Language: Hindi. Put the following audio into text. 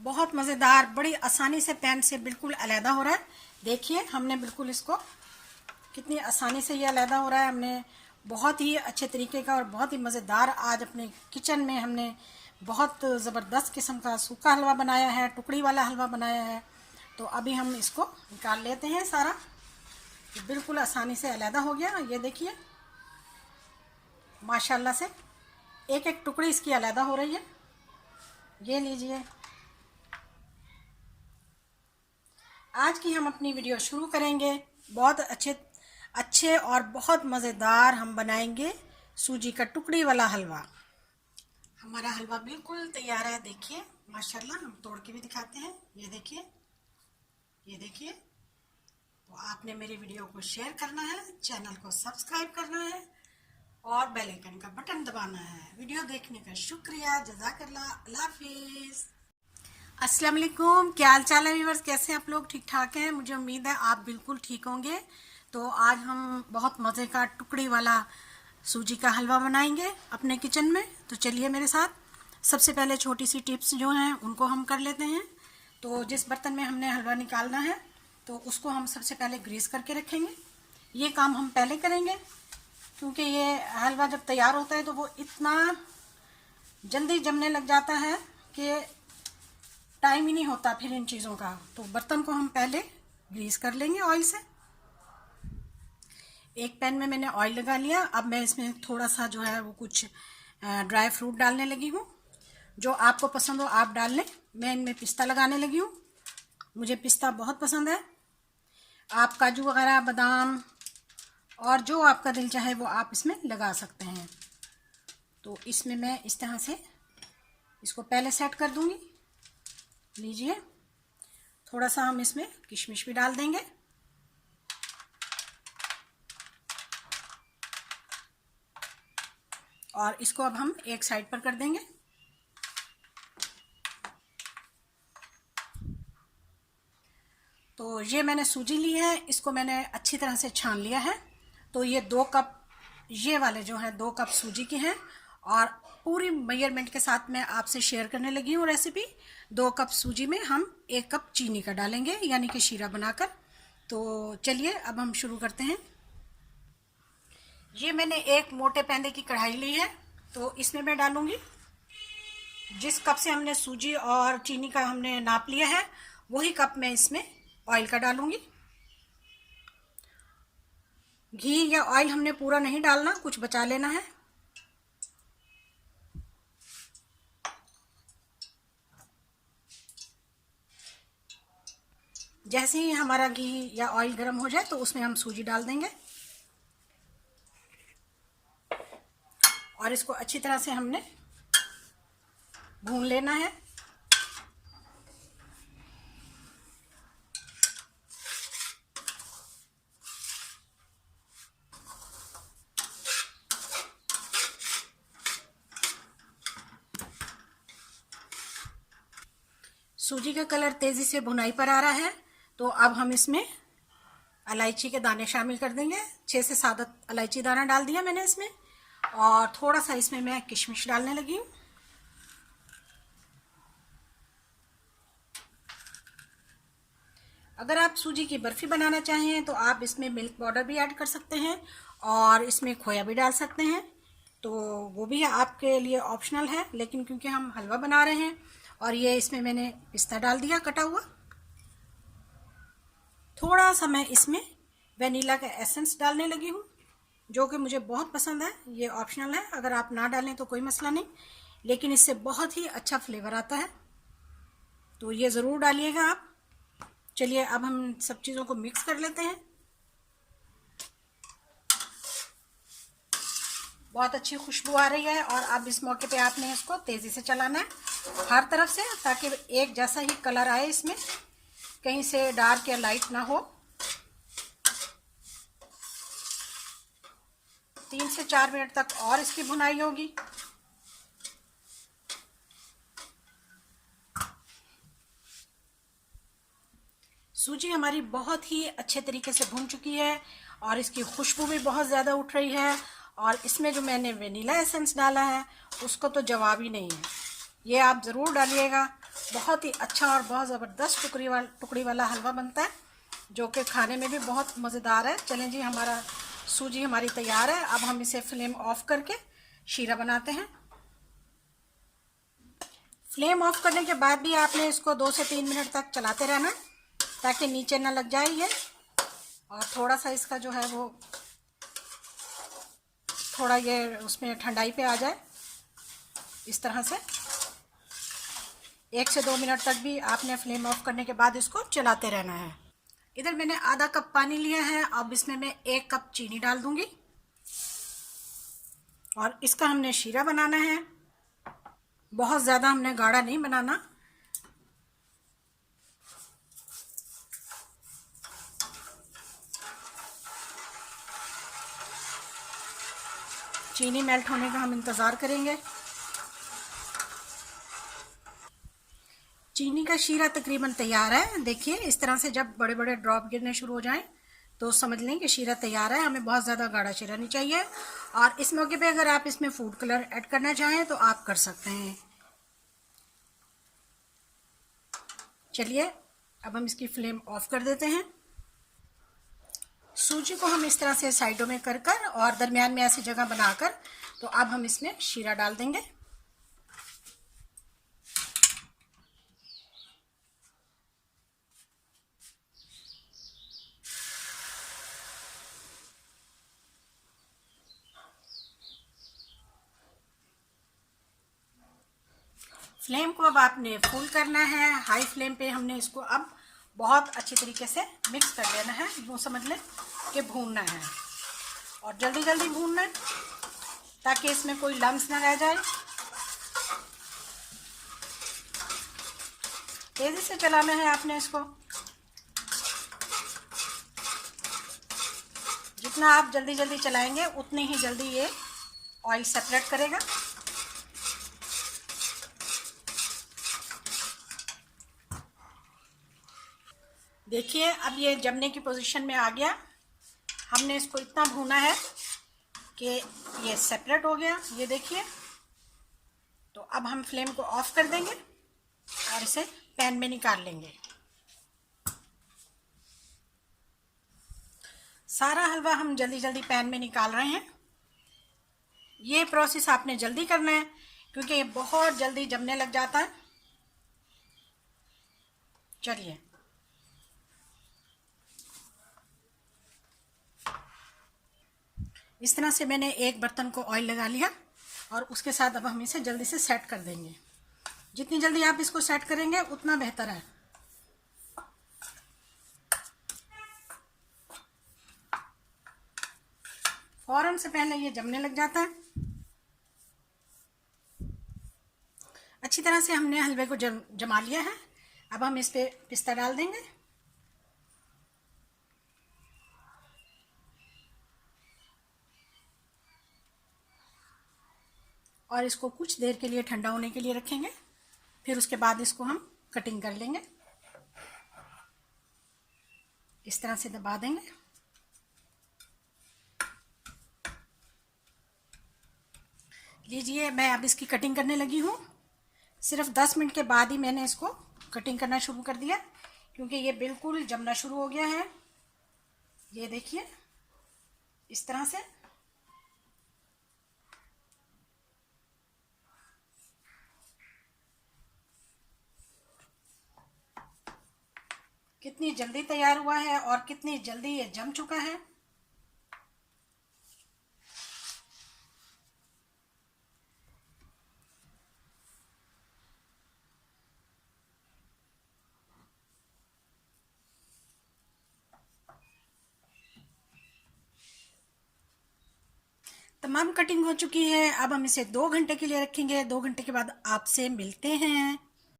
बहुत मज़ेदार, बड़ी आसानी से पैन से बिल्कुल अलहदा हो रहा है। देखिए हमने बिल्कुल इसको कितनी आसानी से ये अलहदा हो रहा है। हमने बहुत ही अच्छे तरीके का और बहुत ही मज़ेदार आज अपने किचन में हमने बहुत ज़बरदस्त किस्म का सूखा हलवा बनाया है, टुकड़ी वाला हलवा बनाया है। तो अभी हम इसको निकाल लेते हैं सारा। बिल्कुल आसानी से अलहदा हो गया। ये देखिए माशाल्लाह से एक एक टुकड़ी इसकी अलहदा हो रही है। ये लीजिए, आज की हम अपनी वीडियो शुरू करेंगे। बहुत अच्छे और बहुत मज़ेदार हम बनाएंगे सूजी का टुकड़ी वाला हलवा। हमारा हलवा बिल्कुल तैयार है। देखिए माशाल्लाह, हम तोड़ के भी दिखाते हैं। ये देखिए, ये देखिए। तो आपने मेरी वीडियो को शेयर करना है, चैनल को सब्सक्राइब करना है और बेल आइकन का बटन दबाना है। वीडियो देखने का शुक्रिया, जज़ाकल्लाह, अल्लाह हाफिज़। अस्सलाम वालेकुम, क्या हाल चाल है व्यूअर्स? कैसे आप लोग? ठीक ठाक हैं? मुझे उम्मीद है आप बिल्कुल ठीक होंगे। तो आज हम बहुत मज़े का टुकड़ी वाला सूजी का हलवा बनाएंगे अपने किचन में। तो चलिए मेरे साथ। सबसे पहले छोटी सी टिप्स जो हैं उनको हम कर लेते हैं। तो जिस बर्तन में हमने हलवा निकालना है तो उसको हम सबसे पहले ग्रीस करके रखेंगे। ये काम हम पहले करेंगे क्योंकि ये हलवा जब तैयार होता है तो वो इतना जल्दी जमने लग जाता है कि टाइम ही नहीं होता फिर इन चीज़ों का। तो बर्तन को हम पहले ग्रीस कर लेंगे ऑयल से। एक पैन में मैंने ऑयल लगा लिया। अब मैं इसमें थोड़ा सा जो है वो कुछ ड्राई फ्रूट डालने लगी हूँ। जो आपको पसंद हो आप डाल लें। मैं इनमें पिस्ता लगाने लगी हूँ, मुझे पिस्ता बहुत पसंद है। आप काजू वगैरह, बादाम और जो आपका दिल चाहे वो आप इसमें लगा सकते हैं। तो इसमें मैं इस तरह से इसको पहले सेट कर दूंगी। लीजिए, थोड़ा सा हम इसमें किशमिश भी डाल देंगे। और इसको अब हम एक साइड पर कर देंगे। तो ये मैंने सूजी ली है, इसको मैंने अच्छी तरह से छान लिया है। तो ये 2 कप, ये वाले जो हैं 2 कप सूजी के हैं। और पूरी मेजरमेंट के साथ मैं आपसे शेयर करने लगी हूँ रेसिपी। 2 कप सूजी में हम 1 कप चीनी का डालेंगे, यानी कि शीरा बनाकर। तो चलिए अब हम शुरू करते हैं। ये मैंने एक मोटे पैने की कढ़ाई ली है। तो इसमें मैं डालूंगी, जिस कप से हमने सूजी और चीनी का हमने नाप लिया है वही कप मैं इसमें ऑयल का डालूंगी। घी या ऑयल हमने पूरा नहीं डालना, कुछ बचा लेना है। जैसे ही हमारा घी या ऑयल गर्म हो जाए तो उसमें हम सूजी डाल देंगे और इसको अच्छी तरह से हमने भून लेना है। सूजी का कलर तेजी से भुनाई पर आ रहा है। तो अब हम इसमें इलायची के दाने शामिल कर देंगे। 6 से 7 इलायची दाना डाल दिया मैंने इसमें। और थोड़ा सा इसमें मैं किशमिश डालने लगी हूँ। अगर आप सूजी की बर्फी बनाना चाहें तो आप इसमें मिल्क पाउडर भी ऐड कर सकते हैं और इसमें खोया भी डाल सकते हैं। तो वो भी आपके लिए ऑप्शनल है, लेकिन क्योंकि हम हलवा बना रहे हैं और ये इसमें मैंने पिस्ता डाल दिया कटा हुआ। थोड़ा सा मैं इसमें वेनिला का एसेंस डालने लगी हूँ, जो कि मुझे बहुत पसंद है। ये ऑप्शनल है, अगर आप ना डालें तो कोई मसला नहीं, लेकिन इससे बहुत ही अच्छा फ्लेवर आता है। तो ये ज़रूर डालिएगा आप। चलिए अब हम सब चीज़ों को मिक्स कर लेते हैं। बहुत अच्छी खुशबू आ रही है और अब इस मौके पे आपने इसको तेज़ी से चलाना है हर तरफ से, ताकि एक जैसा ही कलर आए इसमें, कहीं से डार्क या लाइट ना हो। 3 से 4 मिनट तक और इसकी भुनाई होगी। सूजी हमारी बहुत ही अच्छे तरीके से भुन चुकी है और इसकी खुशबू भी बहुत ज़्यादा उठ रही है। और इसमें जो मैंने वेनिला एसेंस डाला है उसको तो जवाब ही नहीं है। ये आप ज़रूर डालिएगा बहुत ही अच्छा और बहुत ज़बरदस्त टुकड़ी वाला हलवा बनता है, जो कि खाने में भी बहुत मज़ेदार है। चलें जी, हमारा सूजी हमारी तैयार है। अब हम इसे फ्लेम ऑफ करके शीरा बनाते हैं। फ्लेम ऑफ करने के बाद भी आपने इसको 2 से 3 मिनट तक चलाते रहना ताकि नीचे ना लग जाए ये, और थोड़ा सा इसका जो है वो थोड़ा ये उसमें ठंडाई पे आ जाए। इस तरह से 1 से 2 मिनट तक भी आपने फ्लेम ऑफ करने के बाद इसको चलाते रहना है। इधर मैंने आधा कप पानी लिया है। अब इसमें मैं 1 कप चीनी डाल दूंगी और इसका हमने शीरा बनाना है। बहुत ज़्यादा हमने गाढ़ा नहीं बनाना। चीनी मेल्ट होने का हम इंतज़ार करेंगे। चीनी का शीरा तकरीबन तैयार है। देखिए, इस तरह से जब बड़े बड़े ड्रॉप गिरने शुरू हो जाएं तो समझ लें कि शीरा तैयार है। हमें बहुत ज़्यादा गाढ़ा शीरा नहीं चाहिए। और इस मौके पे अगर आप इसमें फूड कलर ऐड करना चाहें तो आप कर सकते हैं। चलिए, अब हम इसकी फ्लेम ऑफ कर देते हैं। सूजी को हम इस तरह से साइडों में कर कर और दरमियान में ऐसी जगह बनाकर, तो अब हम इसमें शीरा डाल देंगे। फ्लेम को अब आपने फुल करना है। हाई फ्लेम पे हमने इसको अब बहुत अच्छी तरीके से मिक्स कर लेना है। यूँ समझ लें कि भूनना है और जल्दी जल्दी भूनना है ताकि इसमें कोई लम्स ना रह जाए। तेज़ी से चलाना है आपने इसको। जितना आप जल्दी जल्दी चलाएंगे उतनी ही जल्दी ये ऑयल सेपरेट करेगा। देखिए, अब ये जमने की पोजीशन में आ गया। हमने इसको इतना भूना है कि ये सेपरेट हो गया, ये देखिए। तो अब हम फ्लेम को ऑफ कर देंगे और इसे पैन में निकाल लेंगे। सारा हलवा हम जल्दी जल्दी पैन में निकाल रहे हैं। ये प्रोसेस आपने जल्दी करना है क्योंकि ये बहुत जल्दी जमने लग जाता है। चलिए, इस तरह से मैंने एक बर्तन को ऑयल लगा लिया और उसके साथ अब हम इसे जल्दी से सेट कर देंगे। जितनी जल्दी आप इसको सेट करेंगे उतना बेहतर है। फौरन से पहले ये जमने लग जाता है। अच्छी तरह से हमने हलवे को जमा लिया है। अब हम इस पे पिस्ता डाल देंगे और इसको कुछ देर के लिए ठंडा होने के लिए रखेंगे। फिर उसके बाद इसको हम कटिंग कर लेंगे। इस तरह से दबा देंगे। लीजिए, मैं अब इसकी कटिंग करने लगी हूँ। सिर्फ 10 मिनट के बाद ही मैंने इसको कटिंग करना शुरू कर दिया क्योंकि ये बिल्कुल जमना शुरू हो गया है। ये देखिए, इस तरह से। कितनी जल्दी तैयार हुआ है और कितनी जल्दी ये जम चुका है। तमाम कटिंग हो चुकी है। अब हम इसे 2 घंटे के लिए रखेंगे। 2 घंटे के बाद आपसे मिलते हैं।